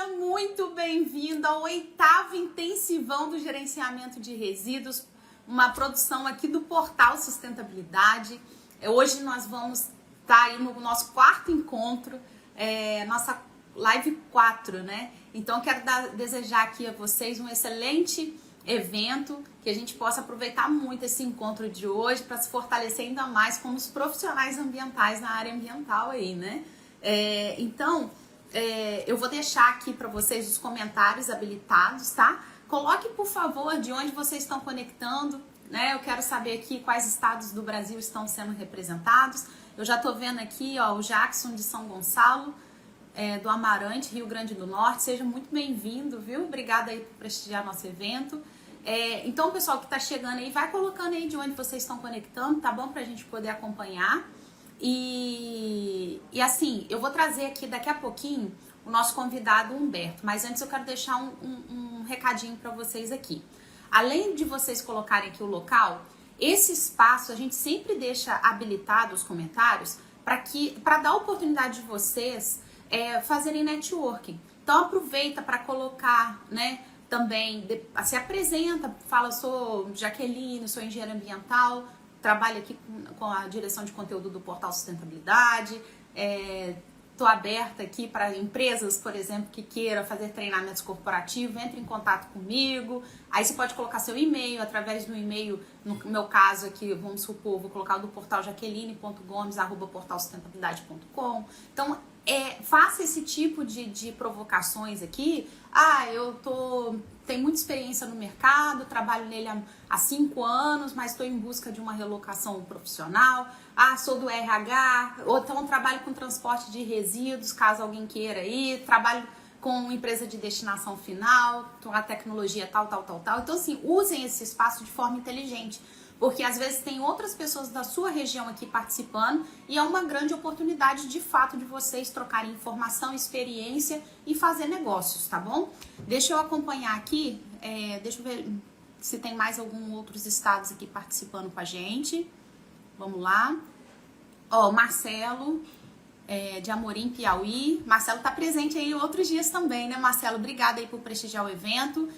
Seja muito bem-vindo ao 8º intensivão do gerenciamento de resíduos, uma produção aqui do Portal Sustentabilidade. Hoje nós vamos estar aí no nosso 4º encontro, nossa live 4, né? Então quero desejar aqui a vocês um excelente evento, que a gente possa aproveitar muito esse encontro de hoje para se fortalecer ainda mais como os profissionais ambientais na área ambiental aí, né? Eu vou deixar aqui para vocês os comentários habilitados, tá? Coloque, por favor, de onde vocês estão conectando, né? Eu quero saber aqui quais estados do Brasil estão sendo representados. Eu já tô vendo aqui, ó, o Jackson de São Gonçalo, do Amarante, Rio Grande do Norte. Seja muito bem-vindo, viu? Obrigada aí por prestigiar nosso evento. Então, o pessoal que tá chegando aí, vai colocando aí de onde vocês estão conectando, tá bom? Pra gente poder acompanhar. E assim, eu vou trazer aqui daqui a pouquinho o nosso convidado Humberto, mas antes eu quero deixar um recadinho para vocês aqui. Além de vocês colocarem aqui o local, esse espaço a gente sempre deixa habilitado os comentários para dar a oportunidade de vocês fazerem networking. Então aproveita para colocar, né? Também se apresenta, fala, sou Jaqueline, sou engenheira ambiental, trabalho aqui com a direção de conteúdo do Portal Sustentabilidade, estou aberta aqui para empresas, por exemplo, que queiram fazer treinamentos corporativos, entre em contato comigo, aí você pode colocar seu e-mail, através do e-mail, no meu caso aqui, vamos supor, vou colocar o do portal jaqueline.gomes@portalsustentabilidade.com. Então, faça esse tipo de provocações aqui. Tenho muita experiência no mercado, trabalho nele há 5 anos, mas estou em busca de uma relocação profissional. Sou do RH, ou então trabalho com transporte de resíduos, caso alguém queira ir. Trabalho com empresa de destinação final, com a tecnologia tal. Então, assim, usem esse espaço de forma inteligente, porque às vezes tem outras pessoas da sua região aqui participando e é uma grande oportunidade de fato de vocês trocarem informação, experiência e fazer negócios, tá bom? Deixa eu acompanhar aqui, deixa eu ver se tem mais alguns outros estados aqui participando com a gente. Vamos lá. Ó, Marcelo, de Amorim, Piauí. Marcelo tá presente aí outros dias também, né, Marcelo? Obrigada aí por prestigiar o evento.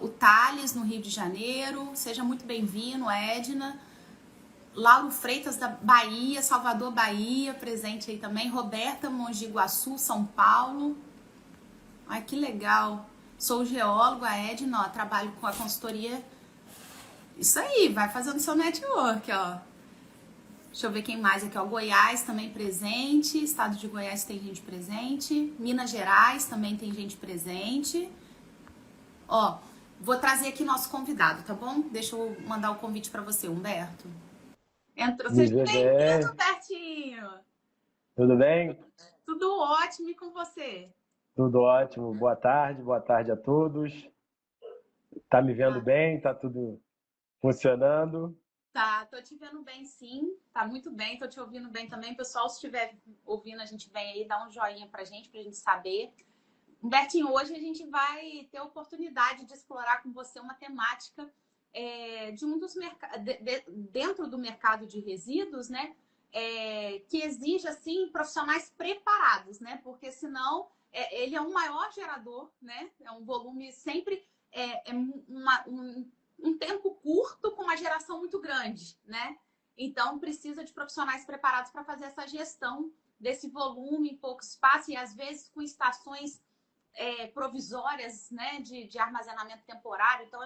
O Thales, no Rio de Janeiro, seja muito bem-vindo, Edna. Lauro Freitas, da Bahia, Salvador, Bahia, presente aí também. Roberta, Mogi Guaçu, São Paulo. Ai, que legal. Sou geólogo, a Edna, ó, trabalho com a consultoria. Isso aí, vai fazendo seu network, ó. Deixa eu ver quem mais aqui, ó. Goiás também presente, estado de Goiás tem gente presente. Minas Gerais também tem gente presente. Ó, vou trazer aqui nosso convidado, tá bom? Deixa eu mandar o convite para você, Humberto. Entrou. Seja bem-vindo, Humbertinho. Tudo bem? Tudo ótimo, e com você? Tudo ótimo. Boa tarde a todos. Tá me vendo bem? Tá tudo funcionando? Tá, tô te vendo bem sim, tá muito bem, tô te ouvindo bem também. Pessoal, se estiver ouvindo, a gente vem aí, dá um joinha pra gente saber. Humbertinho, hoje a gente vai ter a oportunidade de explorar com você uma temática de um dos dentro do mercado de resíduos, né? Que exige, assim, profissionais preparados, né? Porque senão ele é um maior gerador, né? É um volume sempre, um tempo curto com uma geração muito grande, né? Então, precisa de profissionais preparados para fazer essa gestão desse volume em pouco espaço e, às vezes, com estações provisórias, né, de armazenamento temporário. Então,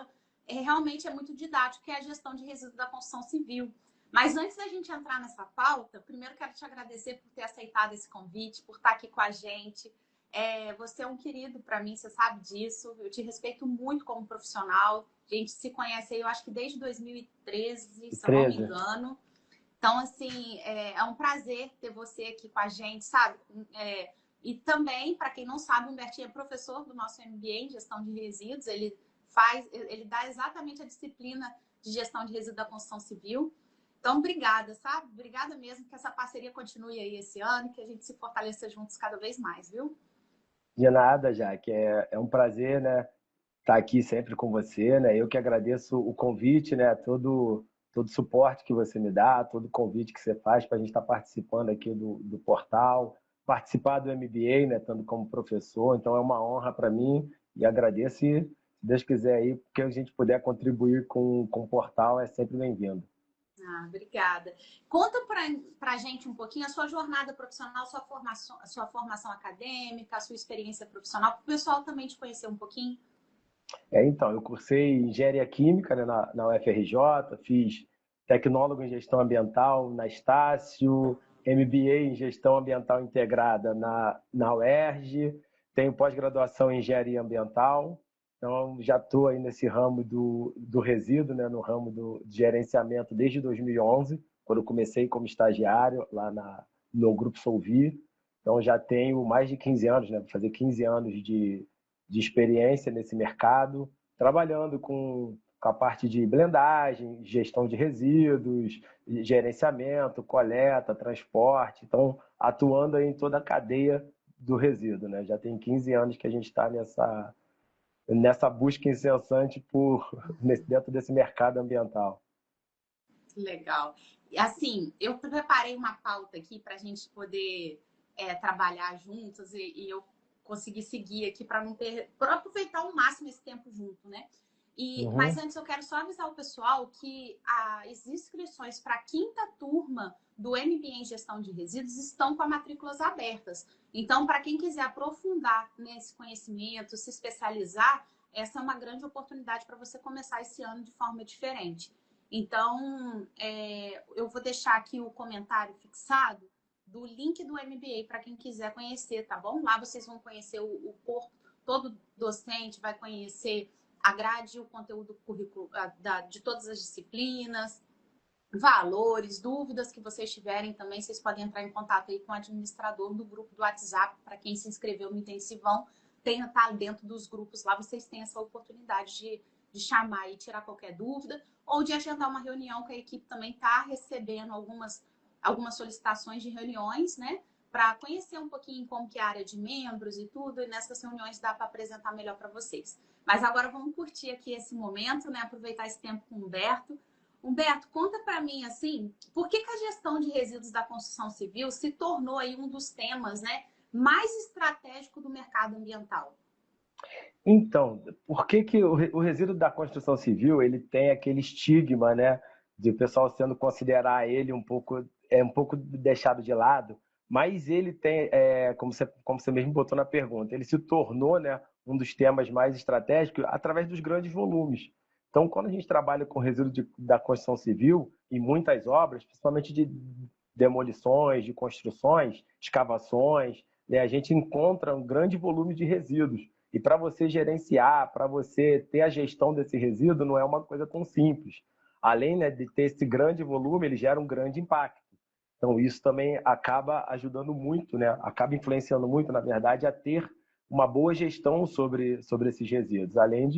realmente é muito didático, que é a gestão de resíduos da construção civil. Mas antes da gente entrar nessa pauta, primeiro quero te agradecer por ter aceitado esse convite, por estar aqui com a gente. Você é um querido para mim, você sabe disso. Eu te respeito muito como profissional. A gente se conhece aí, eu acho que desde 2013, se eu não me engano. Então, assim, é um prazer ter você aqui com a gente, sabe? E também, para quem não sabe, o Humbertinho é professor do nosso MBA em Gestão de Resíduos. Ele dá exatamente a disciplina de Gestão de Resíduos da Construção Civil. Então, obrigada, sabe? Obrigada mesmo, que essa parceria continue aí esse ano e que a gente se fortaleça juntos cada vez mais, viu? De nada, Jaque. É um prazer, né, estar aqui sempre com você, né? Eu que agradeço o convite, né? Todo o suporte que você me dá, todo o convite que você faz para a gente estar participando aqui do portal, participar do MBA, né, estando como professor, então é uma honra para mim e agradeço e, se Deus quiser aí, porque a gente puder contribuir com o portal é sempre bem-vindo. Ah, obrigada. Conta para a gente um pouquinho a sua jornada profissional, sua formação acadêmica, a sua experiência profissional, para o pessoal também te conhecer um pouquinho. Então, eu cursei engenharia química, né, na UFRJ, fiz tecnólogo em gestão ambiental na Estácio, MBA em gestão ambiental integrada na UERJ, tenho pós-graduação em engenharia ambiental, então já estou aí nesse ramo do resíduo, né, no ramo de gerenciamento desde 2011, quando eu comecei como estagiário lá no Grupo Solvir, então já tenho mais de 15 anos, né, vou fazer 15 anos de experiência nesse mercado, trabalhando com a parte de blendagem, gestão de resíduos, gerenciamento, coleta, transporte. Então, atuando aí em toda a cadeia do resíduo. Né? Já tem 15 anos que a gente está nessa busca incessante dentro desse mercado ambiental. Legal. Assim, eu preparei uma pauta aqui para a gente poder trabalhar juntos e eu conseguir seguir aqui para aproveitar ao máximo esse tempo junto, né? Mas antes eu quero só avisar o pessoal que as inscrições para a quinta turma do MBA em Gestão de Resíduos estão com as matrículas abertas. Então, para quem quiser aprofundar nesse conhecimento, se especializar, essa é uma grande oportunidade para você começar esse ano de forma diferente. Então, eu vou deixar aqui o comentário fixado do link do MBA para quem quiser conhecer, tá bom? Lá vocês vão conhecer o corpo todo docente, vai conhecer a grade e o conteúdo curricular de todas as disciplinas, valores, dúvidas que vocês tiverem também, vocês podem entrar em contato aí com o administrador do grupo do WhatsApp, para quem se inscreveu no intensivão, tá dentro dos grupos lá, vocês têm essa oportunidade de chamar e tirar qualquer dúvida, ou de agendar uma reunião, que a equipe também está recebendo algumas solicitações de reuniões, né? Para conhecer um pouquinho como que é a área de membros e tudo, e nessas reuniões dá para apresentar melhor para vocês. Mas agora vamos curtir aqui esse momento, né? Aproveitar esse tempo com o Humberto. Humberto, conta para mim, assim, por que a gestão de resíduos da construção civil se tornou aí um dos temas, né, mais estratégico do mercado ambiental? Então, por que o resíduo da construção civil ele tem aquele estigma, né, de o pessoal sendo considerar ele um pouco deixado de lado, mas ele tem, como você mesmo botou na pergunta, ele se tornou, né, um dos temas mais estratégicos através dos grandes volumes. Então, quando a gente trabalha com resíduo da construção civil, em muitas obras, principalmente de demolições, de construções, escavações, né, a gente encontra um grande volume de resíduos. E para você gerenciar, para você ter a gestão desse resíduo, não é uma coisa tão simples. Além, né, de ter esse grande volume, ele gera um grande impacto. Então, isso também acaba ajudando muito, né? Acaba influenciando muito, na verdade, a ter uma boa gestão sobre esses resíduos, além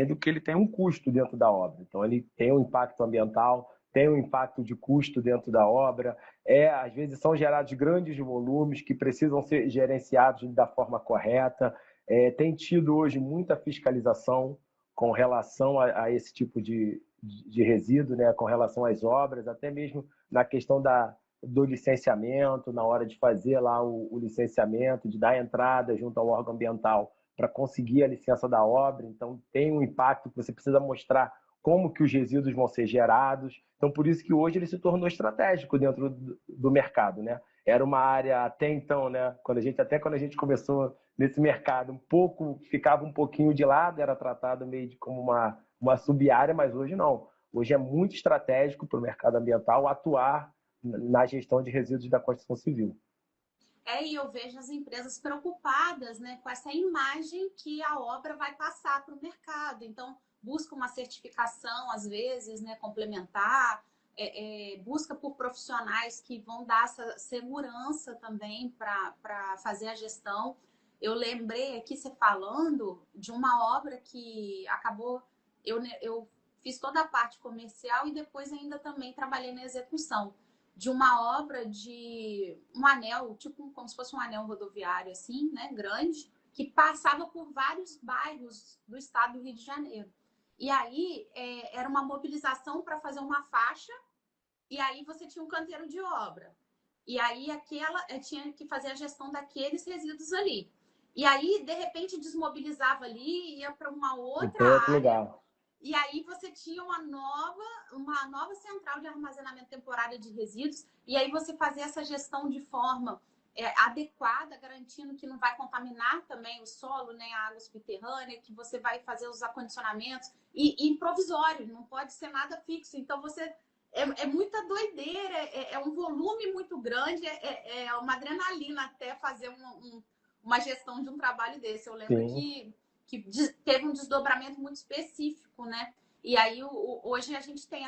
do que ele tem um custo dentro da obra. Então, ele tem um impacto ambiental, tem um impacto de custo dentro da obra, às vezes são gerados grandes volumes que precisam ser gerenciados da forma correta. Tem tido hoje muita fiscalização com relação a esse tipo de resíduo, né? Com relação às obras, até mesmo na questão do licenciamento, na hora de fazer lá o licenciamento, de dar entrada junto ao órgão ambiental para conseguir a licença da obra. Então, tem um impacto que você precisa mostrar como que os resíduos vão ser gerados. Então, por isso que hoje ele se tornou estratégico dentro do mercado, né? Era uma área até então, né? Quando a gente começou nesse mercado, ficava um pouquinho de lado, era tratado meio como uma sub-área, mas hoje não. Hoje é muito estratégico para o mercado ambiental atuar na gestão de resíduos da construção civil. E eu vejo as empresas preocupadas, né, com essa imagem que a obra vai passar para o mercado. Então, busca uma certificação, às vezes, né, complementar, busca por profissionais que vão dar essa segurança também para fazer a gestão. Eu lembrei aqui, você falando, de uma obra que acabou... Eu fiz toda a parte comercial e depois ainda também trabalhei na execução de uma obra de um anel, tipo como se fosse um anel rodoviário, assim, né, grande, que passava por vários bairros do estado do Rio de Janeiro. E aí era uma mobilização para fazer uma faixa, e aí você tinha um canteiro de obra. E aí tinha que fazer a gestão daqueles resíduos ali. E aí, de repente, desmobilizava ali, ia para uma E outra para outro área, lugar. e aí você tinha uma nova central de armazenamento temporário de resíduos, e aí você fazia essa gestão de forma adequada, garantindo que não vai contaminar também o solo, nem a água subterrânea, que você vai fazer os acondicionamentos, e provisório, não pode ser nada fixo. Então você é muita doideira, é um volume muito grande, é uma adrenalina até fazer uma gestão de um trabalho desse. Eu lembro Sim. que teve um desdobramento muito específico, né? E aí hoje a gente tem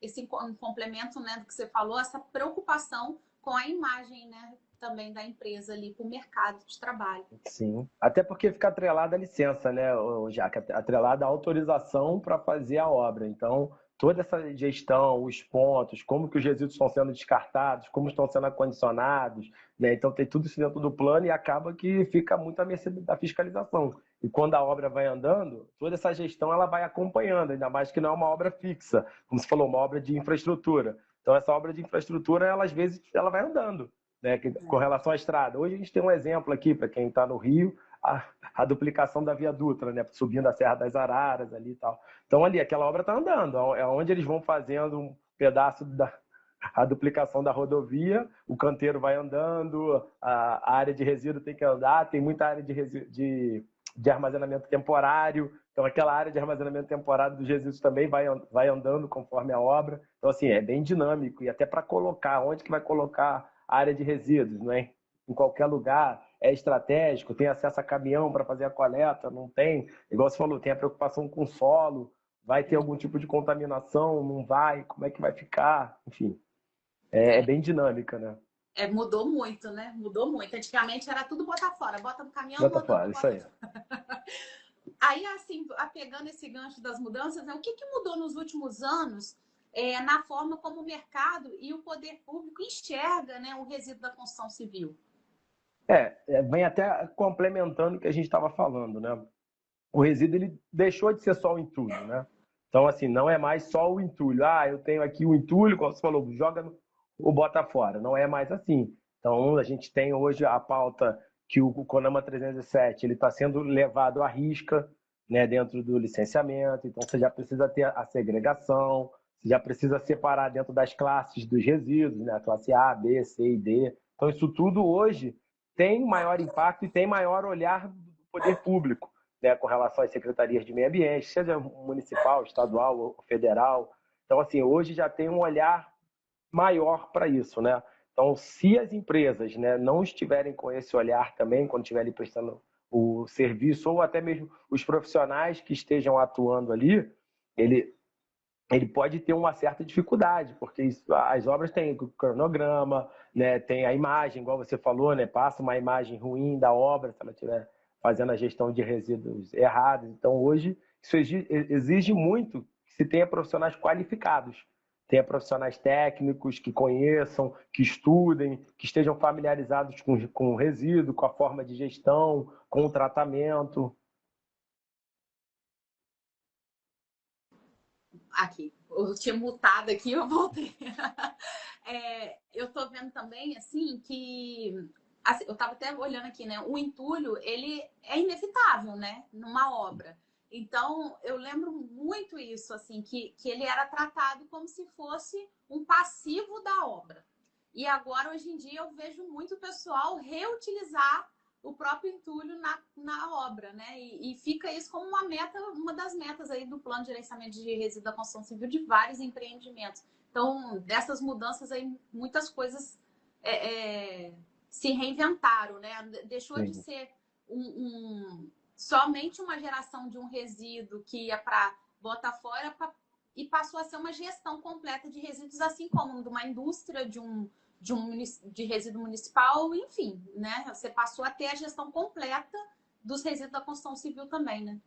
esse complemento, né, do que você falou, essa preocupação com a imagem, né, também da empresa ali para o mercado de trabalho. Sim. Até porque fica atrelada a licença, né, Jaque? Atrelada à autorização para fazer a obra. Então, toda essa gestão, os pontos, como que os resíduos estão sendo descartados, como estão sendo acondicionados, né? Então, tem tudo isso dentro do plano e acaba que fica muito à mercê da fiscalização. E quando a obra vai andando, toda essa gestão ela vai acompanhando, ainda mais que não é uma obra fixa, como você falou, uma obra de infraestrutura. Então, essa obra de infraestrutura, ela, às vezes, ela vai andando, né, com relação à estrada. Hoje a gente tem um exemplo aqui, para quem está no Rio, a duplicação da Via Dutra, né, subindo a Serra das Araras ali e tal. Então ali, aquela obra está andando, é onde eles vão fazendo um pedaço a duplicação da rodovia, o canteiro vai andando, a área de resíduo tem que andar, tem muita área de armazenamento temporário, então aquela área de armazenamento temporário dos resíduos também vai andando conforme a obra. Então assim, é bem dinâmico, e até para colocar, onde que vai colocar a área de resíduos, não é? Em qualquer lugar, é estratégico, tem acesso a caminhão para fazer a coleta, não tem, igual você falou, tem a preocupação com o solo, vai ter algum tipo de contaminação, não vai, como é que vai ficar, enfim, é bem dinâmica, né? Mudou muito, né? Mudou muito. Antigamente era tudo botar fora, bota no caminhão, Bota bota, fora, isso bota. aí. Aí, assim, pegando esse gancho das mudanças, né, o que mudou nos últimos anos na forma como o mercado e o poder público enxerga, né, o resíduo da construção civil? Vem até complementando o que a gente estava falando, né? O resíduo ele deixou de ser só o entulho, né? Então, assim, não é mais só o entulho. Ah, eu tenho aqui o entulho, como você falou, joga ou bota fora. Não é mais assim. Então, a gente tem hoje a pauta que o CONAMA 307 ele está sendo levado à risca, né, dentro do licenciamento. Então, você já precisa ter a segregação, você já precisa separar dentro das classes dos resíduos, né, a classe A, B, C e D. Então, isso tudo hoje tem maior impacto e tem maior olhar do poder público, né, com relação às secretarias de meio ambiente, seja municipal, estadual ou federal. Então, assim, hoje já tem um olhar maior para isso, né? Então, se as empresas, né, não estiverem com esse olhar também, quando estiverem prestando o serviço, ou até mesmo os profissionais que estejam atuando ali, ele, ele pode ter uma certa dificuldade, porque as obras têm o cronograma, né, tem a imagem, igual você falou, né, passa uma imagem ruim da obra, se ela estiver fazendo a gestão de resíduos errados. Então, hoje, isso exige muito que se tenha profissionais qualificados, tenha profissionais técnicos que conheçam, que estudem, que estejam familiarizados com o resíduo, com a forma de gestão, com o tratamento. Aqui, eu tinha mutado aqui, eu voltei. Eu tô vendo também, assim, que... Assim, eu tava até olhando aqui, né? O entulho, ele é inevitável, né? Numa obra. Então, eu lembro muito isso, assim, que ele era tratado como se fosse um passivo da obra. E agora, hoje em dia, eu vejo muito pessoal reutilizar o próprio entulho na obra, né? E fica isso como uma meta, uma das metas aí do plano de gerenciamento de resíduos da construção civil de vários empreendimentos. Então, dessas mudanças aí, muitas coisas se reinventaram, né? Deixou de Sim. ser somente uma geração de um resíduo que ia para botar fora e passou a ser uma gestão completa de resíduos, assim como de uma indústria, de resíduo municipal, enfim, né? Você passou a ter a gestão completa dos resíduos da construção civil também, né?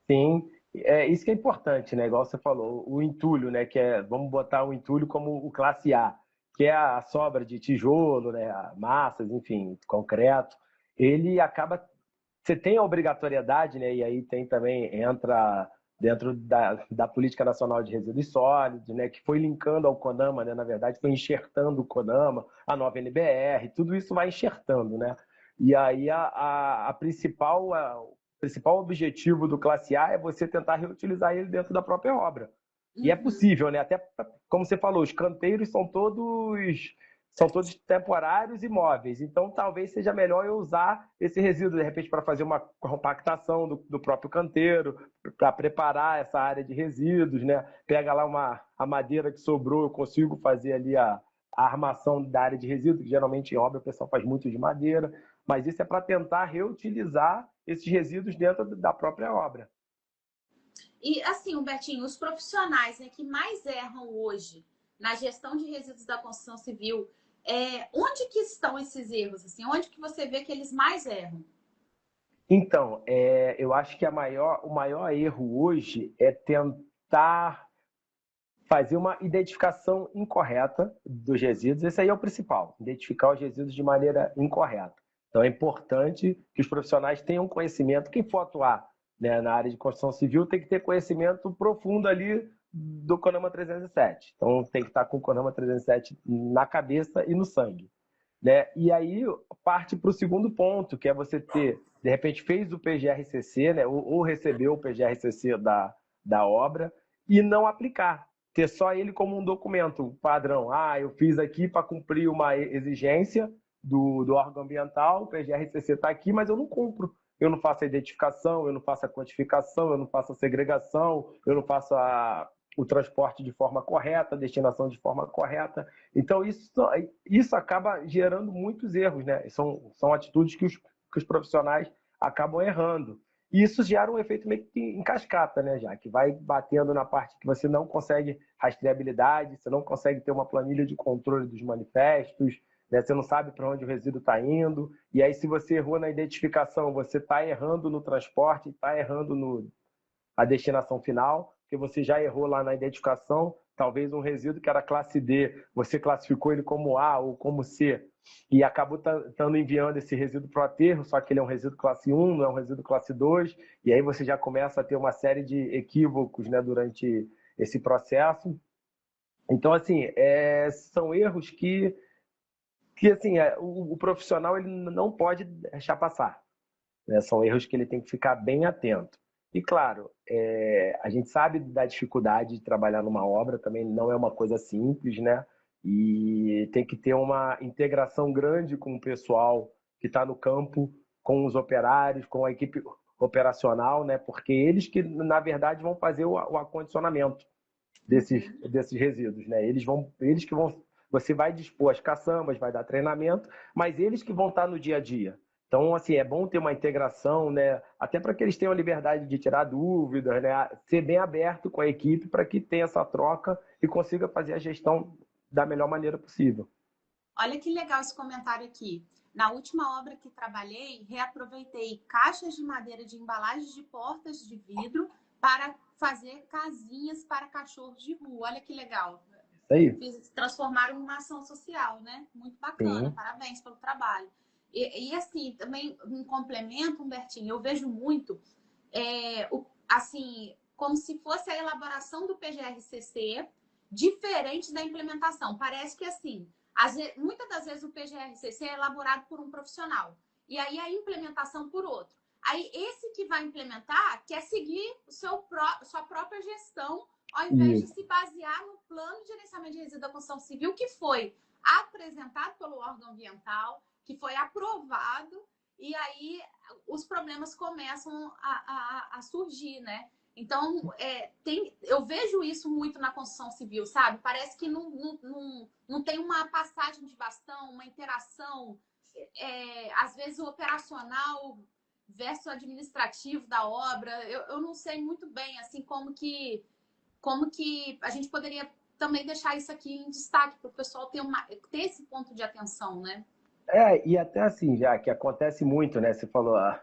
Sim, é isso que é importante, né? Igual você falou, o entulho, né? Vamos botar o entulho como o classe A, que é a sobra de tijolo, né? Massas, enfim, concreto. Ele acaba, você tem a obrigatoriedade, né? E aí tem também entra dentro da Política Nacional de Resíduos Sólidos, né, que foi linkando ao CONAMA, né, na verdade, foi enxertando o CONAMA, a nova NBR, tudo isso vai enxertando, né? E aí o principal objetivo do Classe A é você tentar reutilizar ele dentro da própria obra. E é Uhum. possível, né? Até como você falou, os canteiros são todos temporários e móveis. Então, talvez seja melhor eu usar esse resíduo, de repente, para fazer uma compactação do próprio canteiro, para preparar essa área de resíduos, né? Pega lá a madeira que sobrou, eu consigo fazer ali a armação da área de resíduos, que geralmente em obra o pessoal faz muito de madeira, mas isso é para tentar reutilizar esses resíduos dentro da própria obra. E assim, Humbertinho, os profissionais, né, que mais erram hoje na gestão de resíduos da construção civil, onde que estão esses erros? Assim, onde que você vê que eles mais erram? Então, eu acho que o maior erro hoje é tentar fazer uma identificação incorreta dos resíduos. Esse aí é o principal, identificar os resíduos de maneira incorreta. Então, é importante que os profissionais tenham conhecimento. Quem for atuar, né, na área de construção civil tem que ter conhecimento profundo ali do CONAMA 307. Então, tem que estar com o CONAMA 307 na cabeça e no sangue, né? E aí parte para o segundo ponto, que é você ter, de repente, fez o PGRCC, né, ou recebeu o PGRCC da obra e não aplicar. Ter só ele como um documento padrão. Ah, eu fiz aqui para cumprir uma exigência do órgão ambiental, o PGRCC está aqui, mas eu não cumpro. Eu não faço a identificação, eu não faço a quantificação, eu não faço a segregação, eu não faço o transporte de forma correta, a destinação de forma correta. Então, isso acaba gerando muitos erros, né? São atitudes que os profissionais acabam errando. E isso gera um efeito meio que em cascata, né, já que vai batendo na parte que você não consegue rastreabilidade, você não consegue ter uma planilha de controle dos manifestos, né? Você não sabe para onde o resíduo está indo. E aí, se você errou na identificação, você está errando no transporte, está errando a destinação final, porque você já errou lá na identificação, talvez um resíduo que era classe D, você classificou ele como A ou como C, e acabou estando enviando esse resíduo para o aterro, só que ele é um resíduo classe 1, não é um resíduo classe 2, e aí você já começa a ter uma série de equívocos, né, durante esse processo. Então, assim, são erros que assim, o profissional ele não pode deixar passar, né? São erros que ele tem que ficar bem atento. E claro, a gente sabe da dificuldade de trabalhar numa obra, também não é uma coisa simples, né? E tem que ter uma integração grande com o pessoal que está no campo, com os operários, com a equipe operacional, né? Porque eles que, na verdade, vão fazer o acondicionamento desses resíduos, né? Eles que vão, você vai dispor as caçambas, vai dar treinamento, mas eles que vão estar no dia a dia. Então, assim, é bom ter uma integração, né? Até para que eles tenham a liberdade de tirar dúvidas, né? Ser bem aberto com a equipe para que tenha essa troca e consiga fazer a gestão da melhor maneira possível. Olha que legal esse comentário aqui. Na última obra que trabalhei, reaproveitei caixas de madeira de embalagens de portas de vidro para fazer casinhas para cachorros de rua. Olha que legal. Isso aí. Transformaram em uma ação social, né? Muito bacana. Sim. Parabéns pelo trabalho. E assim, também um complemento, Humbertinho, eu vejo muito, assim, como se fosse a elaboração do PGRCC diferente da implementação. Parece que assim, muitas das vezes o PGRCC é elaborado por um profissional e aí a implementação por outro. Aí esse que vai implementar quer seguir sua própria gestão, ao invés de Isso. se basear no plano de gerenciamento de resíduos da construção civil que foi apresentado pelo órgão ambiental, que foi aprovado, e aí os problemas começam a surgir, né? Então, eu vejo isso muito na construção civil, sabe? Parece que não tem uma passagem de bastão, uma interação, às vezes o operacional versus o administrativo da obra. Eu não sei muito bem, assim, como que a gente poderia também deixar isso aqui em destaque para o pessoal ter esse ponto de atenção, né? E até assim, já que acontece muito, né? Você falou a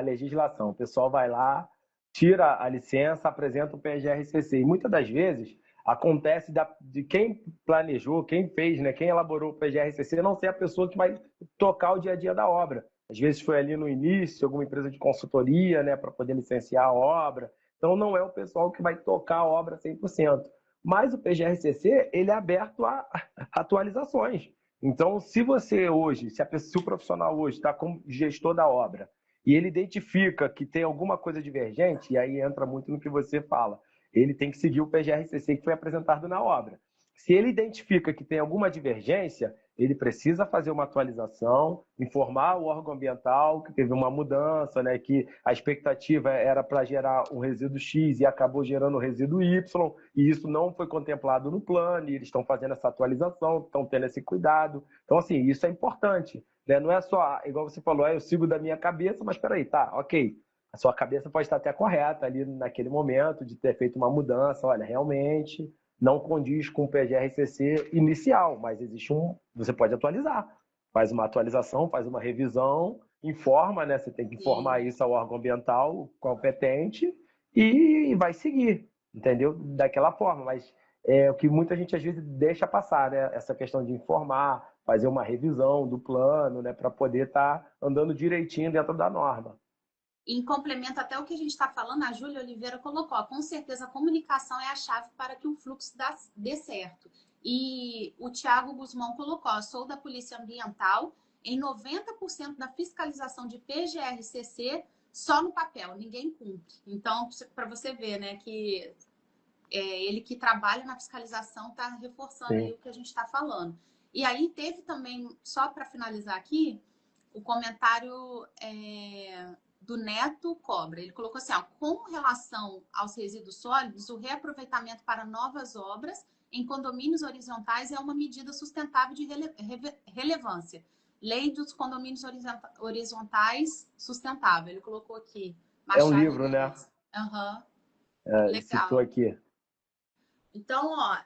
legislação, o pessoal vai lá, tira a licença, apresenta o PGRCC. E muitas das vezes acontece de quem planejou, quem fez, né? Quem elaborou o PGRCC não ser a pessoa que vai tocar o dia a dia da obra. Às vezes foi ali no início, alguma empresa de consultoria, né? Para poder licenciar a obra. Então não é o pessoal que vai tocar a obra 100%. Mas o PGRCC, ele é aberto a atualizações. Então, se você hoje, se o profissional hoje está como gestor da obra e ele identifica que tem alguma coisa divergente, e aí entra muito no que você fala, ele tem que seguir o PGRCC que foi apresentado na obra. Se ele identifica que tem alguma divergência, ele precisa fazer uma atualização, informar o órgão ambiental que teve uma mudança, né, que a expectativa era para gerar um resíduo X e acabou gerando um resíduo Y, e isso não foi contemplado no plano, e eles estão fazendo essa atualização, estão tendo esse cuidado. Então, assim, isso é importante, né? Não é só, igual você falou, eu sigo da minha cabeça, mas espera aí, tá, ok. A sua cabeça pode estar até correta ali naquele momento de ter feito uma mudança, olha, realmente não condiz com o PGRCC inicial, mas existe você pode atualizar. Faz uma atualização, faz uma revisão, informa, né? Você tem que informar isso ao órgão ambiental competente e vai seguir, entendeu? Daquela forma, mas é o que muita gente às vezes deixa passar, né? Essa questão de informar, fazer uma revisão do plano, né? Para poder estar andando direitinho dentro da norma. Em complemento até o que a gente está falando, a Júlia Oliveira colocou, com certeza a comunicação é a chave para que o fluxo dê certo. E o Tiago Guzmão colocou, sou da Polícia Ambiental, em 90% da fiscalização de PGRCC, só no papel, ninguém cumpre. Então, para você ver, né, que ele que trabalha na fiscalização está reforçando aí o que a gente está falando. E aí teve também, só para finalizar aqui, o comentário do Neto Cobra. Ele colocou assim, ó, com relação aos resíduos sólidos, o reaproveitamento para novas obras em condomínios horizontais é uma medida sustentável de relevância. Lei dos condomínios horizontais sustentável. Ele colocou aqui. É um livro, né? Aham. Legal. Citou aqui. Então, ó,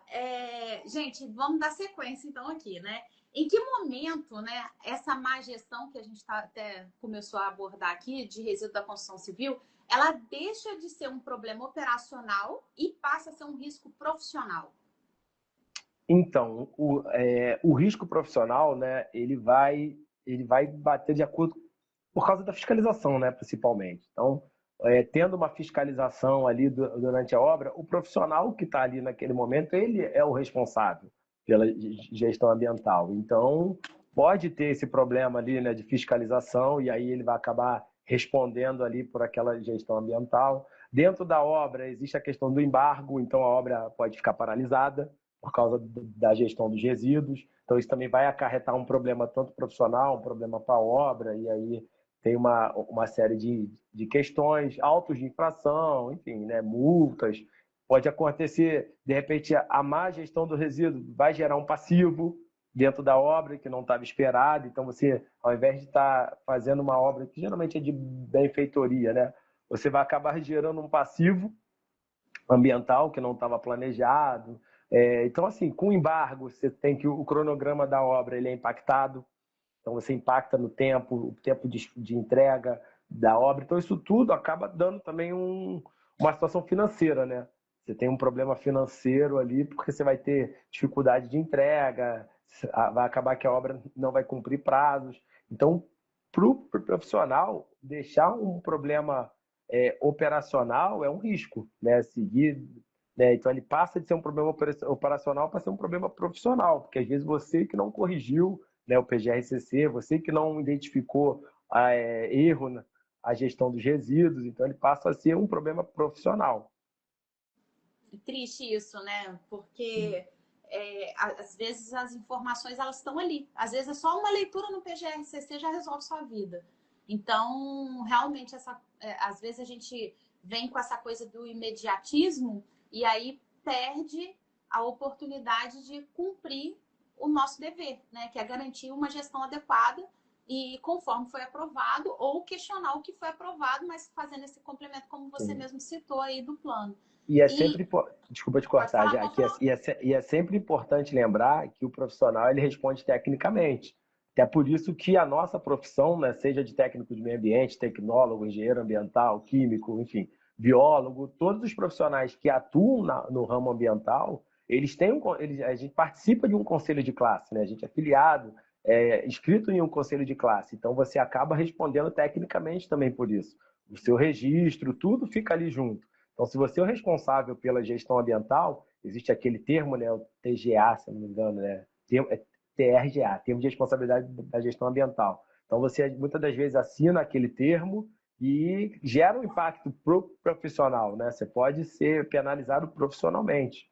gente, vamos dar sequência então aqui, né? Em que momento, né, essa má gestão que a gente até começou a abordar aqui, de resíduo da construção civil, ela deixa de ser um problema operacional e passa a ser um risco profissional? Então, o risco profissional, né, ele vai bater de acordo por causa da fiscalização, né, principalmente. Então, tendo uma fiscalização ali durante a obra, o profissional que está ali naquele momento, ele é o responsável pela gestão ambiental. Então, pode ter esse problema ali, né, de fiscalização, e aí ele vai acabar respondendo ali por aquela gestão ambiental. Dentro da obra, existe a questão do embargo, então a obra pode ficar paralisada por causa da gestão dos resíduos. Então, isso também vai acarretar um problema tanto profissional, um problema para a obra, e aí tem uma série de questões, autos de infração, enfim, né, multas. Pode acontecer, de repente, a má gestão do resíduo vai gerar um passivo dentro da obra que não estava esperado. Então, você, ao invés de estar fazendo uma obra que geralmente é de benfeitoria, né, você vai acabar gerando um passivo ambiental que não estava planejado. Então, assim, com embargo, você tem que o cronograma da obra ele é impactado. Então, você impacta no tempo, o tempo de entrega da obra. Então, isso tudo acaba dando também uma situação financeira, né? Você tem um problema financeiro ali, porque você vai ter dificuldade de entrega, vai acabar que a obra não vai cumprir prazos. Então, para o profissional, deixar um problema operacional é um risco, né? Seguir, né? Então, ele passa de ser um problema operacional para ser um problema profissional, porque às vezes você que não corrigiu, né, o PGRCC, você que não identificou erro na gestão dos resíduos, então ele passa a ser um problema profissional. Triste isso, né? Porque às vezes as informações elas estão ali. Às vezes é só uma leitura no PGRCC já resolve sua vida. Então, realmente, às vezes a gente vem com essa coisa do imediatismo e aí perde a oportunidade de cumprir o nosso dever, né? Que é garantir uma gestão adequada e conforme foi aprovado, ou questionar o que foi aprovado, mas fazendo esse complemento, como você mesmo citou aí, do plano. E é sempre, desculpa te cortar, falar, e é sempre importante lembrar que o profissional ele responde tecnicamente. Até por isso que a nossa profissão, né, seja de técnico de meio ambiente, tecnólogo, engenheiro ambiental, químico, enfim, biólogo, todos os profissionais que atuam no ramo ambiental, a gente participa de um conselho de classe, né? A gente é afiliado, inscrito em um conselho de classe. Então você acaba respondendo tecnicamente também por isso. O seu registro, tudo fica ali junto. Então, se você é o responsável pela gestão ambiental, existe aquele termo, né, o TGA, se não me engano, né, TRGA, Termo de Responsabilidade da Gestão Ambiental. Então, você muitas das vezes assina aquele termo e gera um impacto para o profissional, né? Você pode ser penalizado profissionalmente.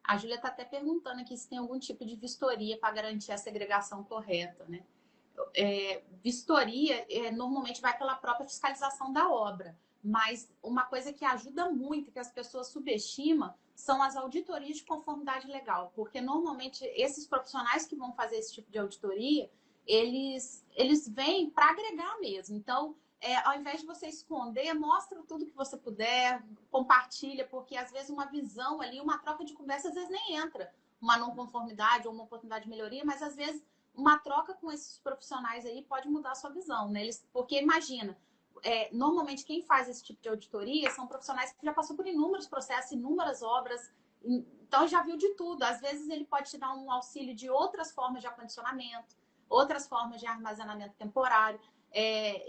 A Júlia está até perguntando aqui se tem algum tipo de vistoria para garantir a segregação correta, né? Vistoria normalmente vai pela própria fiscalização da obra, mas uma coisa que ajuda muito, que as pessoas subestimam, são as auditorias de conformidade legal, porque normalmente esses profissionais que vão fazer esse tipo de auditoria, eles vêm para agregar mesmo. Então, ao invés de você esconder, mostra tudo que você puder, compartilha, porque às vezes uma visão ali, uma troca de conversa, às vezes nem entra uma não conformidade ou uma oportunidade de melhoria, mas às vezes uma troca com esses profissionais aí pode mudar a sua visão, né? Porque imagina, normalmente quem faz esse tipo de auditoria são profissionais que já passou por inúmeros processos, inúmeras obras, então já viu de tudo. Às vezes ele pode te dar um auxílio de outras formas de acondicionamento, outras formas de armazenamento temporário.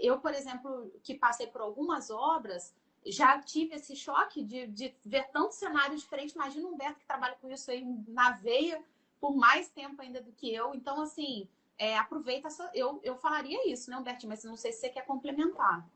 Eu, por exemplo, que passei por algumas obras, já tive esse choque de ver tantos cenários diferentes. Imagina o Humberto que trabalha com isso aí na veia, por mais tempo ainda do que eu. Então, assim, aproveita. Eu falaria isso, né, Humberto? Mas não sei se você quer complementar.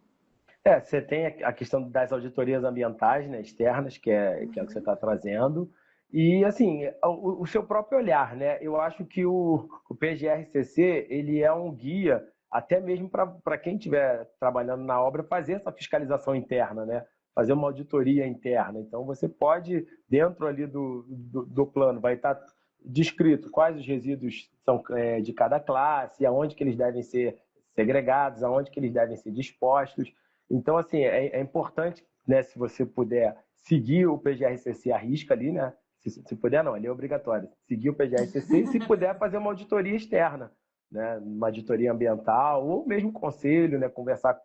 Você tem a questão das auditorias ambientais, né, externas, que é o que você está trazendo. E, assim, o seu próprio olhar, né? Eu acho que o PGRCC, ele é um guia, até mesmo para quem estiver trabalhando na obra, fazer essa fiscalização interna, né? Fazer uma auditoria interna. Então, você pode, dentro ali do plano, vai estar descrito quais os resíduos são de cada classe, aonde que eles devem ser segregados, aonde que eles devem ser dispostos. Então, assim, é importante, né, se você puder seguir o PGRCC à risca ali, né? Se puder, não, ele é obrigatório. Seguir o PGRCC e, se puder, fazer uma auditoria externa, né? Uma auditoria ambiental ou mesmo conselho, né? Conversar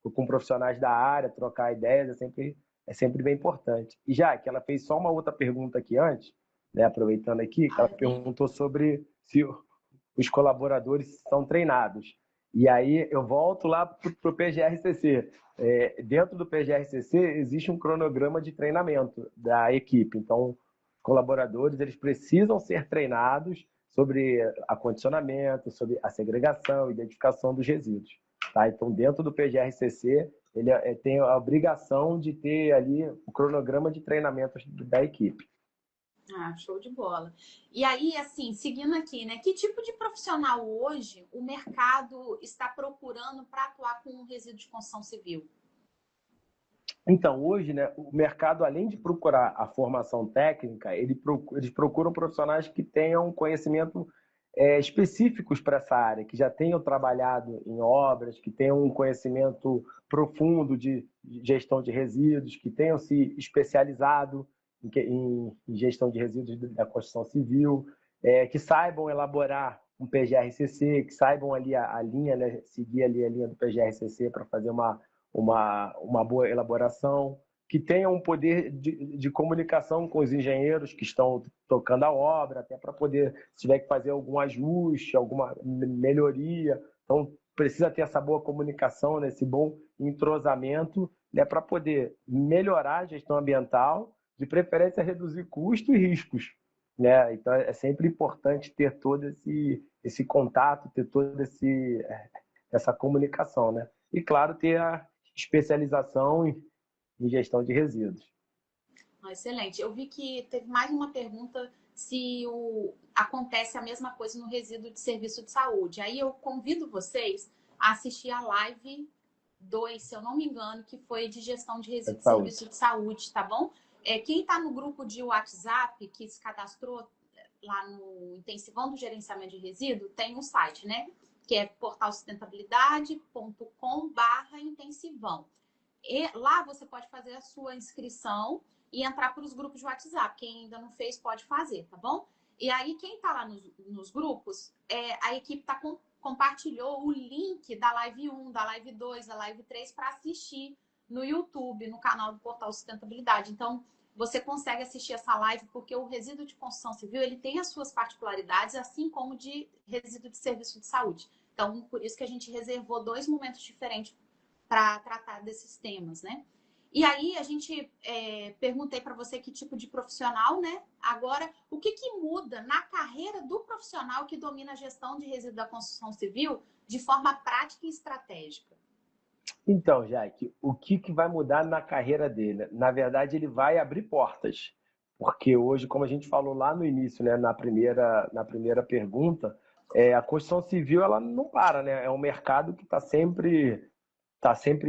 com profissionais da área, trocar ideias, é sempre bem importante. E já que ela fez só uma outra pergunta aqui antes, né? Aproveitando aqui, ela perguntou sobre se os colaboradores são treinados. E aí eu volto lá para o PGRCC. Dentro do PGRCC existe um cronograma de treinamento da equipe. Então, colaboradores eles precisam ser treinados sobre acondicionamento, sobre a segregação, identificação dos resíduos. Tá? Então, dentro do PGRCC, ele tem a obrigação de ter ali o cronograma de treinamento da equipe. Ah, show de bola. E aí, assim, seguindo aqui, né? Que tipo de profissional hoje o mercado está procurando para atuar com o resíduo de construção civil? Então, hoje, né, o mercado, além de procurar a formação técnica, eles procuram profissionais que tenham conhecimento específicos para essa área, que já tenham trabalhado em obras, que tenham um conhecimento profundo de gestão de resíduos, que tenham se especializado em gestão de resíduos da construção civil, que saibam elaborar um PGRCC, que saibam ali a linha, né, seguir ali a linha do PGRCC para fazer uma boa elaboração, que tenha um poder de comunicação com os engenheiros que estão tocando a obra, até para poder, se tiver que fazer algum ajuste, alguma melhoria. Então, precisa ter essa boa comunicação, né, esse bom entrosamento, né, para poder melhorar a gestão ambiental, de preferência reduzir custos e riscos. Né? Então, é sempre importante ter todo esse contato, ter toda essa comunicação. Né? E, claro, ter a especialização em gestão de resíduos. Ah, excelente. Eu vi que teve mais uma pergunta se acontece a mesma coisa no resíduo de serviço de saúde. Aí eu convido vocês a assistir a live 2, se eu não me engano, que foi de gestão de resíduo de serviço de saúde, tá bom? Quem está no grupo de WhatsApp, que se cadastrou lá no Intensivão do Gerenciamento de Resíduo, tem um site, né? Que é portalsustentabilidade.com/intensivão. E lá você pode fazer a sua inscrição e entrar para os grupos de WhatsApp. Quem ainda não fez, pode fazer, tá bom? E aí, quem está lá nos grupos, a equipe compartilhou o link da live 1, da live 2, da live 3 para assistir no YouTube, no canal do Portal Sustentabilidade. Então, você consegue assistir essa live porque o resíduo de construção civil ele tem as suas particularidades, assim como de resíduo de serviço de saúde. Então, por isso que a gente reservou 2 momentos diferentes para tratar desses temas, né? E aí a gente perguntei para você que tipo de profissional, né? Agora, o que muda na carreira do profissional que domina a gestão de resíduos da construção civil de forma prática e estratégica? Então, Jaque, o que vai mudar na carreira dele? Na verdade, ele vai abrir portas. Porque hoje, como a gente falou lá no início, né, na primeira pergunta, a construção civil ela não para, né? É um mercado que está sempre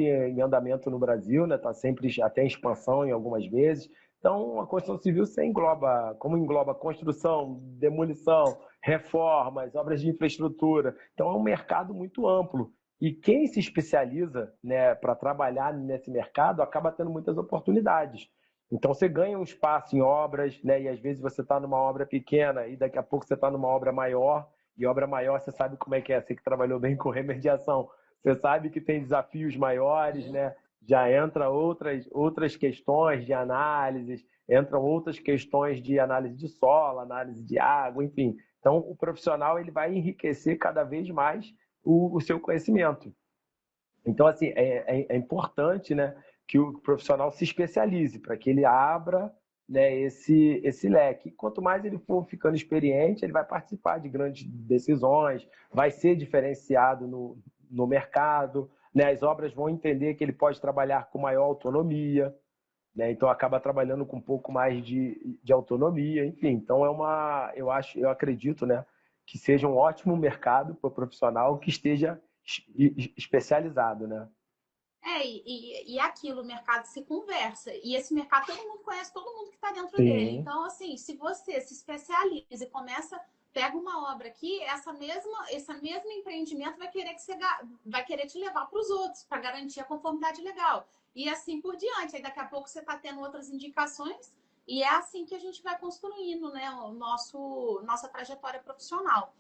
em andamento no Brasil, né? Está sempre até em expansão em algumas vezes. Então, a construção civil você engloba, como engloba construção, demolição, reformas, obras de infraestrutura. Então, é um mercado muito amplo. E quem se especializa, né, para trabalhar nesse mercado acaba tendo muitas oportunidades. Então, você ganha um espaço em obras, né, e às vezes você está numa obra pequena e daqui a pouco você está numa obra maior. E obra maior, você sabe como é que é, você que trabalhou bem com remediação. Você sabe que tem desafios maiores, né? Já entra outras questões de análises, entram outras questões de análise de solo, análise de água, enfim. Então, o profissional ele vai enriquecer cada vez mais o seu conhecimento. Então, assim, é importante, né, que o profissional se especialize para que ele abra, né, esse leque. Quanto mais ele for ficando experiente, ele vai participar de grandes decisões, vai ser diferenciado no mercado, né, as obras vão entender que ele pode trabalhar com maior autonomia, né, então acaba trabalhando com um pouco mais de autonomia, enfim. Então eu acredito, né, que seja um ótimo mercado para o profissional que esteja especializado, né? E aquilo, o mercado se conversa. E esse mercado, todo mundo conhece todo mundo que está dentro dele. Sim, Então, assim, se você se especializa e começa, pega uma obra aqui, esse mesmo empreendimento vai querer te levar para os outros, para garantir a conformidade legal. E assim por diante. Aí daqui a pouco você está tendo outras indicações, e é assim que a gente vai construindo, né, nossa trajetória profissional.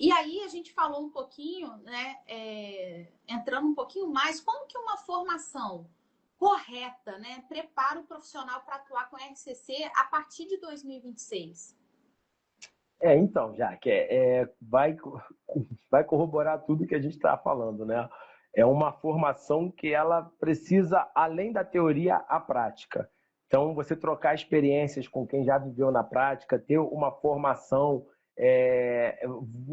E aí a gente falou um pouquinho, né, entrando um pouquinho mais, como que uma formação correta, né, prepara o profissional para atuar com RCC a partir de 2026? então, já que vai corroborar tudo que a gente está falando, né? É uma formação que ela precisa, além da teoria, a prática. Então, você trocar experiências com quem já viveu na prática, ter uma formação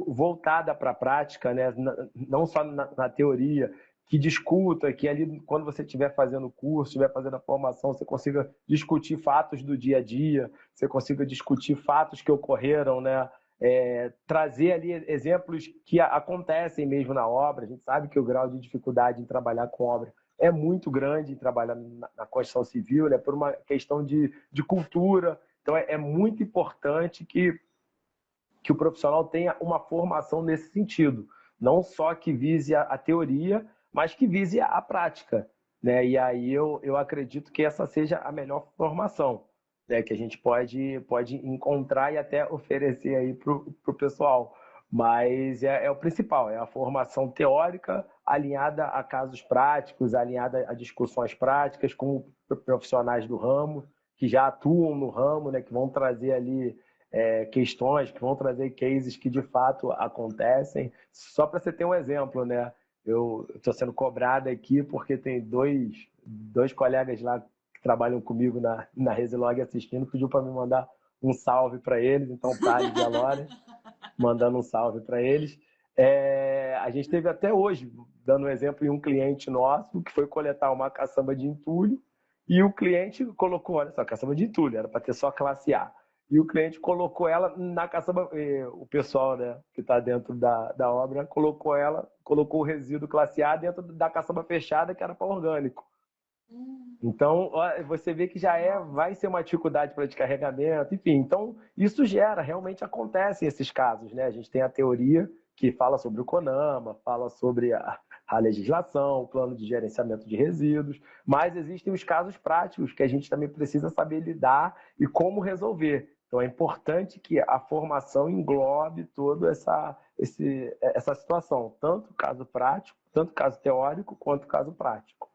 voltada para a prática, né? Não só na teoria, que discuta, que ali, quando você estiver fazendo o curso, estiver fazendo a formação, você consiga discutir fatos do dia a dia, você consiga discutir fatos que ocorreram, né? Trazer ali exemplos que acontecem mesmo na obra. A gente sabe que o grau de dificuldade em trabalhar com obra é muito grande em trabalhar na construção civil, né? Por uma questão de cultura. Então, é muito importante que o profissional tenha uma formação nesse sentido. Não só que vise a teoria, mas que vise a prática. Né? E aí eu acredito que essa seja a melhor formação, né? Que a gente pode encontrar e até oferecer aí para o pessoal. Mas é o principal, é a formação teórica alinhada a casos práticos, alinhada a discussões práticas com profissionais do ramo, que já atuam no ramo, né? Que vão trazer ali questões, que vão trazer cases que de fato acontecem. Só para você ter um exemplo, né? Eu estou sendo cobrado aqui porque tem dois colegas lá que trabalham comigo na Resilog assistindo, pediu para me mandar um salve para eles, então o Thales e a Lore, mandando um salve para eles. A gente teve até hoje, dando um exemplo, em um cliente nosso que foi coletar uma caçamba de entulho e o cliente colocou, olha só, caçamba de entulho, era para ter só classe A. E o cliente colocou ela na caçamba, o pessoal, né, que está dentro da obra colocou o resíduo classe A dentro da caçamba fechada que era para orgânico. Então, você vê que vai ser uma dificuldade para descarregamento, enfim. Então, isso realmente acontece esses casos, né? A gente tem a teoria que fala sobre o CONAMA, fala sobre a legislação, o plano de gerenciamento de resíduos, mas existem os casos práticos que a gente também precisa saber lidar e como resolver. Então, é importante que a formação englobe toda essa situação, tanto caso prático, tanto caso teórico, quanto caso prático.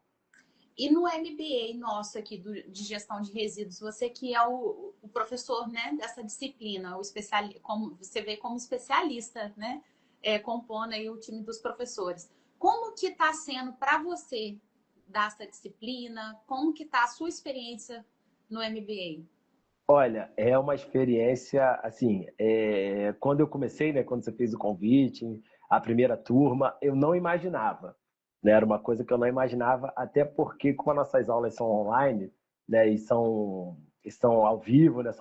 E no MBA nosso aqui de gestão de resíduos, você que é o professor, né, dessa disciplina, como você vê como especialista, né, compondo aí o time dos professores. Como que está sendo para você, dar essa disciplina? Como que está a sua experiência no MBA? Olha, é uma experiência, assim, quando eu comecei, né, quando você fez o convite, a primeira turma, eu não imaginava, né, era uma coisa que eu não imaginava, até porque como as nossas aulas são online, né, e são ao vivo, né,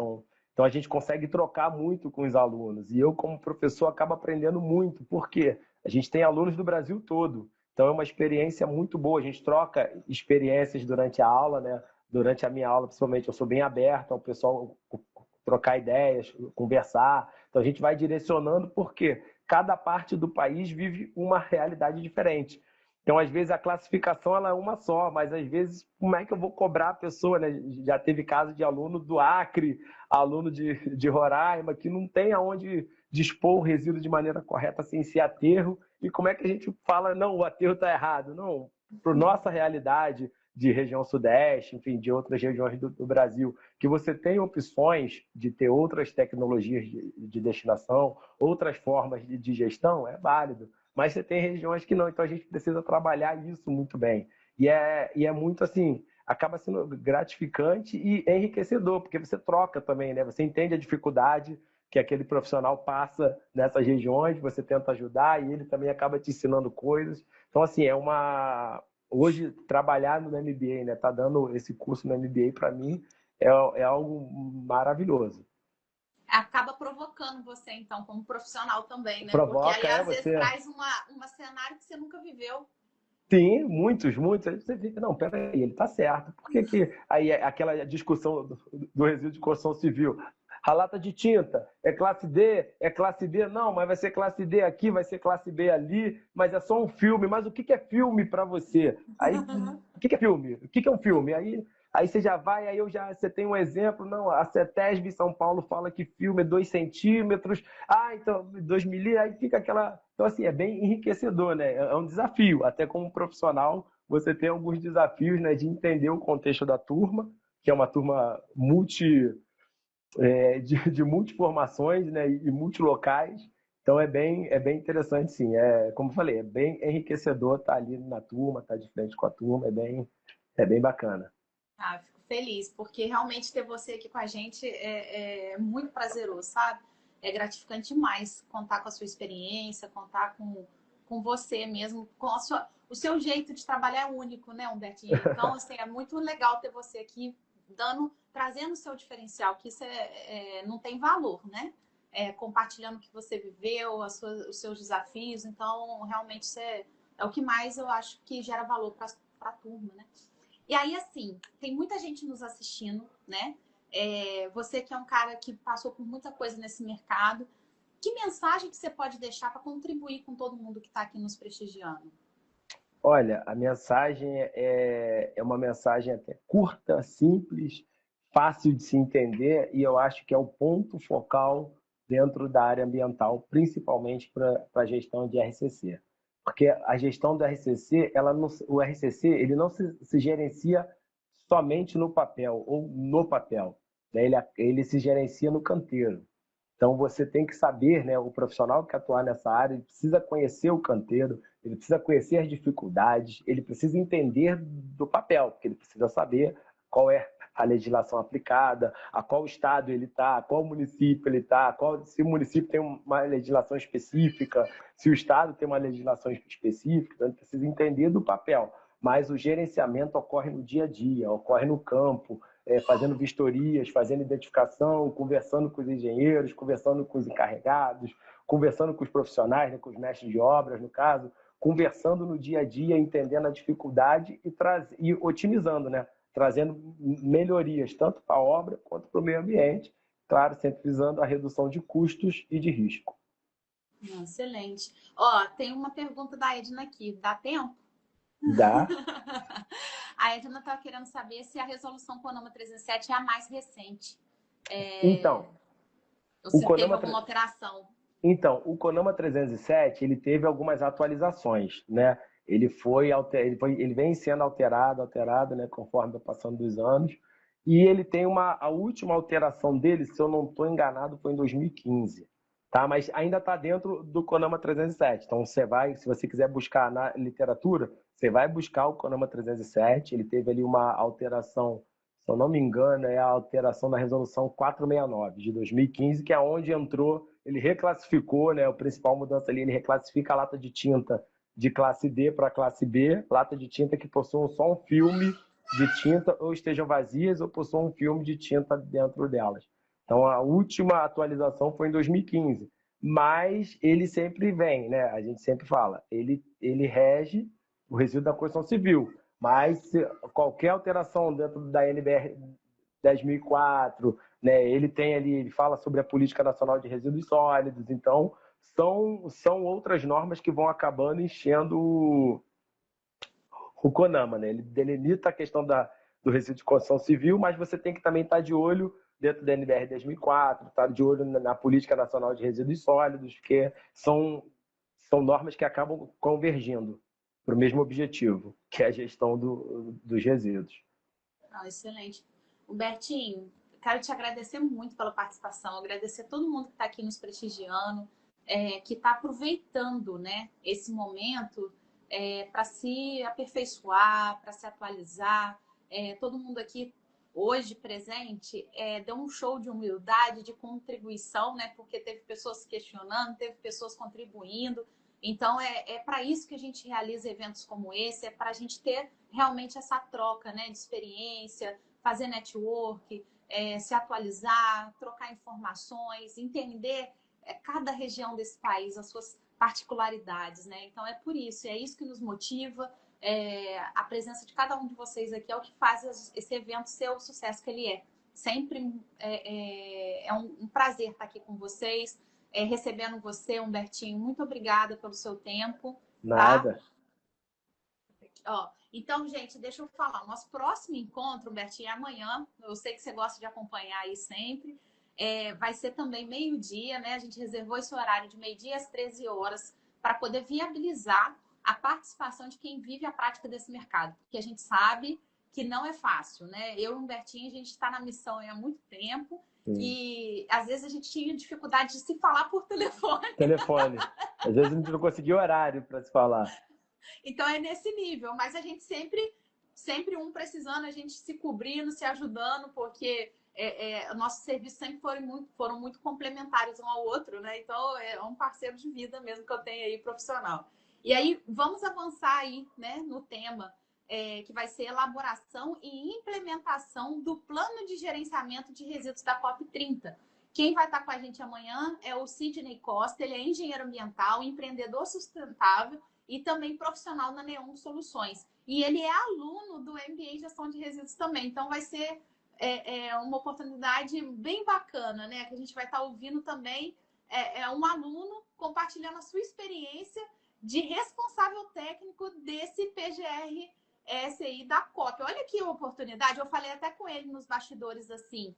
então a gente consegue trocar muito com os alunos, e eu como professor acabo aprendendo muito, porque a gente tem alunos do Brasil todo, então é uma experiência muito boa, a gente troca experiências durante a aula, né, durante a minha aula, principalmente, eu sou bem aberto ao pessoal trocar ideias, conversar. Então a gente vai direcionando porque cada parte do país vive uma realidade diferente. Então, às vezes, a classificação ela é uma só, mas às vezes, como é que eu vou cobrar a pessoa, né? Já teve caso de aluno do Acre, aluno de Roraima, que não tem aonde dispor o resíduo de maneira correta sem ser aterro. E como é que a gente fala, não, o aterro está errado? Não, para nossa realidade, de região sudeste, enfim, de outras regiões do Brasil, que você tem opções de ter outras tecnologias de destinação, outras formas de gestão, é válido. Mas você tem regiões que não, então a gente precisa trabalhar isso muito bem. E é muito assim, acaba sendo gratificante e enriquecedor, porque você troca também, né? Você entende a dificuldade que aquele profissional passa nessas regiões, você tenta ajudar e ele também acaba te ensinando coisas. Então, assim, hoje trabalhar no MBA, né, tá dando esse curso no MBA para mim é algo maravilhoso. Acaba provocando você, então, como profissional também, né? Porque aí, Provoca, às vezes, você. traz uma cenário que você nunca viveu. Sim, muitos, muitos. Aí você fica, não, peraí, ele tá certo. Por que que aí aquela discussão do resíduo de construção civil? A lata de tinta é classe D, é classe B, não, mas vai ser classe D aqui, vai ser classe B ali, mas é só um filme. Mas o que que é filme para você? Aí, o que que é filme? O que que é um filme? Aí você já vai, você tem um exemplo, não, a CETESB em São Paulo fala que filme é 2 centímetros, então 2 milímetros, aí fica aquela. Então, assim, é bem enriquecedor, né? É um desafio, até como profissional, você tem alguns desafios, né, de entender o contexto da turma, que é uma turma de multiformações, né, e multilocais. Então é bem interessante, sim. Como eu falei, é bem enriquecedor estar ali na turma, estar de frente com a turma, é bem bacana. Ah, eu fico feliz, porque realmente ter você aqui com a gente é muito prazeroso, sabe? É gratificante demais contar com a sua experiência, contar com você mesmo, com o seu jeito de trabalhar é único, né, Humbertinho? Então, assim, é muito legal ter você aqui trazendo o seu diferencial, que isso não tem valor, né? Compartilhando o que você viveu, os seus desafios. Então, realmente, isso é o que mais eu acho que gera valor para a turma, né? E aí, assim, tem muita gente nos assistindo, né? Você que é um cara que passou por muita coisa nesse mercado, que mensagem que você pode deixar para contribuir com todo mundo que está aqui nos prestigiando? Olha, a mensagem é uma mensagem até curta, simples, fácil de se entender e eu acho que é o ponto focal dentro da área ambiental, principalmente para a gestão de RCC. Porque a gestão do RCC, o RCC, ele não se gerencia somente no papel ou no papel, né? Ele se gerencia no canteiro. Então você tem que saber, né, o profissional que atuar nessa área, ele precisa conhecer o canteiro, ele precisa conhecer as dificuldades, ele precisa entender do papel, porque ele precisa saber qual é a legislação aplicada, a qual estado ele está, qual município ele está, se o município tem uma legislação específica, se o estado tem uma legislação específica, então ele precisa entender do papel. Mas o gerenciamento ocorre no dia a dia, ocorre no campo, fazendo vistorias, fazendo identificação, conversando com os engenheiros, conversando com os encarregados, conversando com os profissionais, né, com os mestres de obras, no caso, conversando no dia a dia, entendendo a dificuldade e otimizando, né? Trazendo melhorias tanto para a obra quanto para o meio ambiente, claro, sempre visando a redução de custos e de risco. Excelente. Ó, tem uma pergunta da Edna aqui. Dá tempo? Dá? A Edna está querendo saber se a resolução CONAMA 307 é a mais recente. Então, Ou o se teve CONAMA alguma alteração. Então, o Conama 307 ele teve algumas atualizações, né? Ele vem sendo alterado, né, conforme vai passando dos anos. E ele tem a última alteração dele, se eu não estou enganado, foi em 2015. tá? Mas ainda está dentro do CONAMA 307. Então, se você quiser buscar na literatura, você vai buscar o CONAMA 307. Ele teve ali uma alteração, se eu não me engano, é a alteração na resolução 469 de 2015, que é onde entrou, ele reclassificou, né? A principal mudança ali, ele reclassifica a lata de tinta de classe D para classe B, lata de tinta que possuam só um filme de tinta ou estejam vazias ou possuam um filme de tinta dentro delas. Então, a última atualização foi em 2015, mas ele sempre vem, né? A gente sempre fala, ele rege o resíduo da construção civil, mas qualquer alteração dentro da NBR 10.004, né? Ele tem ali, ele fala sobre a Política Nacional de Resíduos Sólidos, então são outras normas que vão acabando enchendo o CONAMA, né? Ele delimita a questão do resíduo de construção civil, mas você tem que também estar de olho dentro da NBR 2004, estar de olho na Política Nacional de Resíduos Sólidos, porque são normas que acabam convergindo para o mesmo objetivo, que é a gestão dos resíduos. Ah, excelente. Humbertinho, quero te agradecer muito pela participação, agradecer a todo mundo que está aqui nos prestigiando, que está aproveitando, né, esse momento para se aperfeiçoar, para se atualizar. Todo mundo aqui hoje presente deu um show de humildade, de contribuição, né, porque teve pessoas questionando, teve pessoas contribuindo. Então, para isso que a gente realiza eventos como esse, é para a gente ter realmente essa troca, né, de experiência, fazer network, se atualizar, trocar informações, entender cada região desse país, as suas particularidades, né? Então, é por isso, é isso que nos motiva. A presença de cada um de vocês aqui é o que faz esse evento ser o sucesso que ele é. Sempre é um prazer estar aqui com vocês, recebendo você, Humbertinho. Muito obrigada pelo seu tempo. Nada. Tá? Ó, então, gente, deixa eu falar. O nosso próximo encontro, Humbertinho, é amanhã. Eu sei que você gosta de acompanhar aí sempre. Vai ser também meio-dia, né? A gente reservou esse horário de meio-dia às 13 horas para poder viabilizar a participação de quem vive a prática desse mercado. Porque a gente sabe que não é fácil, né? Eu e o Humbertinho, a gente está na missão há muito tempo. Sim. E às vezes a gente tinha dificuldade de se falar por telefone. Às vezes a gente não conseguia horário para se falar. Então é nesse nível, mas a gente sempre um precisando, a gente se cobrindo, se ajudando, porque nossos serviços sempre foram muito complementares um ao outro, né? Então é um parceiro de vida mesmo que eu tenho aí profissional. E aí vamos avançar aí, né, no tema que vai ser elaboração e implementação do plano de gerenciamento de resíduos da COP30. Quem vai estar com a gente amanhã é o Sidney Costa, ele é engenheiro ambiental, empreendedor sustentável e também profissional na Neon Soluções. E ele é aluno do MBA Gestão de Resíduos também. Então, vai ser uma oportunidade bem bacana, né? Que a gente vai estar ouvindo também um aluno compartilhando a sua experiência de responsável técnico desse PGR-S aí da COP. Olha que oportunidade. Eu falei até com ele nos bastidores assim.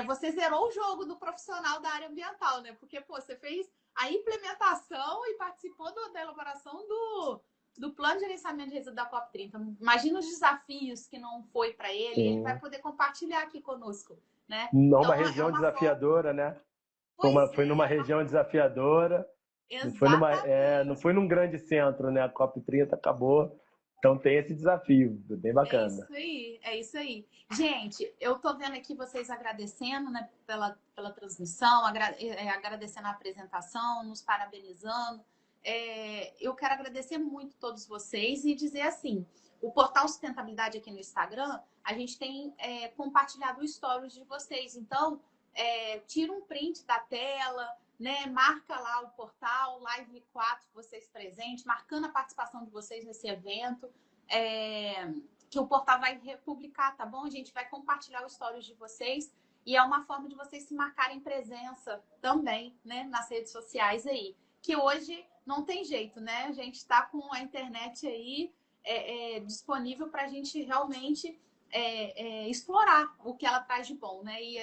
Você zerou o jogo do profissional da área ambiental, né? Porque, pô, você fez a implementação e participou da elaboração do plano de gerenciamento de resíduos da COP30. Imagina os desafios que não foi para ele, ele vai poder compartilhar aqui conosco, né? Numa região desafiadora, né? Foi numa região desafiadora. Não foi num grande centro, né? A COP30 acabou. Então tem esse desafio, bem bacana. É isso aí. Gente, eu tô vendo aqui vocês agradecendo, né, pela transmissão, agradecendo a apresentação, nos parabenizando. Eu quero agradecer muito a todos vocês e dizer assim, o portal Sustentabilidade aqui no Instagram, a gente tem compartilhado stories de vocês. Então, tira um print da tela, né? Marca lá o portal, Live 4, vocês presentes, marcando a participação de vocês nesse evento, que o portal vai republicar, tá bom? A gente vai compartilhar os stories de vocês e é uma forma de vocês se marcarem presença também, né? Nas redes sociais aí, que hoje não tem jeito, né? A gente está com a internet aí disponível para a gente realmente explorar o que ela traz de bom, né? E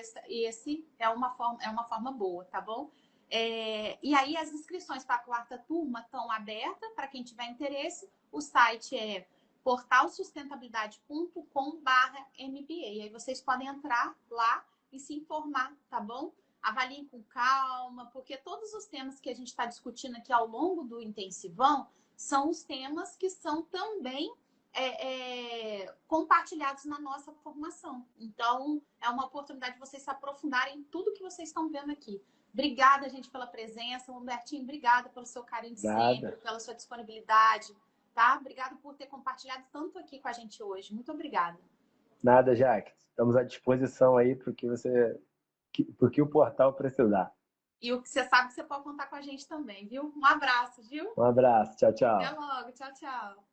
esse é uma forma boa, tá bom? E aí as inscrições para a quarta turma estão abertas para quem tiver interesse. O site é portalsustentabilidade.com/MBA. Aí vocês podem entrar lá e se informar, tá bom? avaliem com calma, porque todos os temas que a gente está discutindo aqui ao longo do intensivão são os temas que são também compartilhados na nossa formação. Então, é uma oportunidade de vocês se aprofundarem em tudo que vocês estão vendo aqui. Obrigada, gente, pela presença. Humbertinho, obrigada pelo seu carinho de sempre, pela sua disponibilidade, tá? Obrigada por ter compartilhado tanto aqui com a gente hoje. Muito obrigada. Nada, Jaque. Estamos à disposição aí para o que o portal precisar. E o que você sabe que você pode contar com a gente também, viu? Um abraço, viu? Um abraço. Tchau, tchau. Até logo. Tchau, tchau.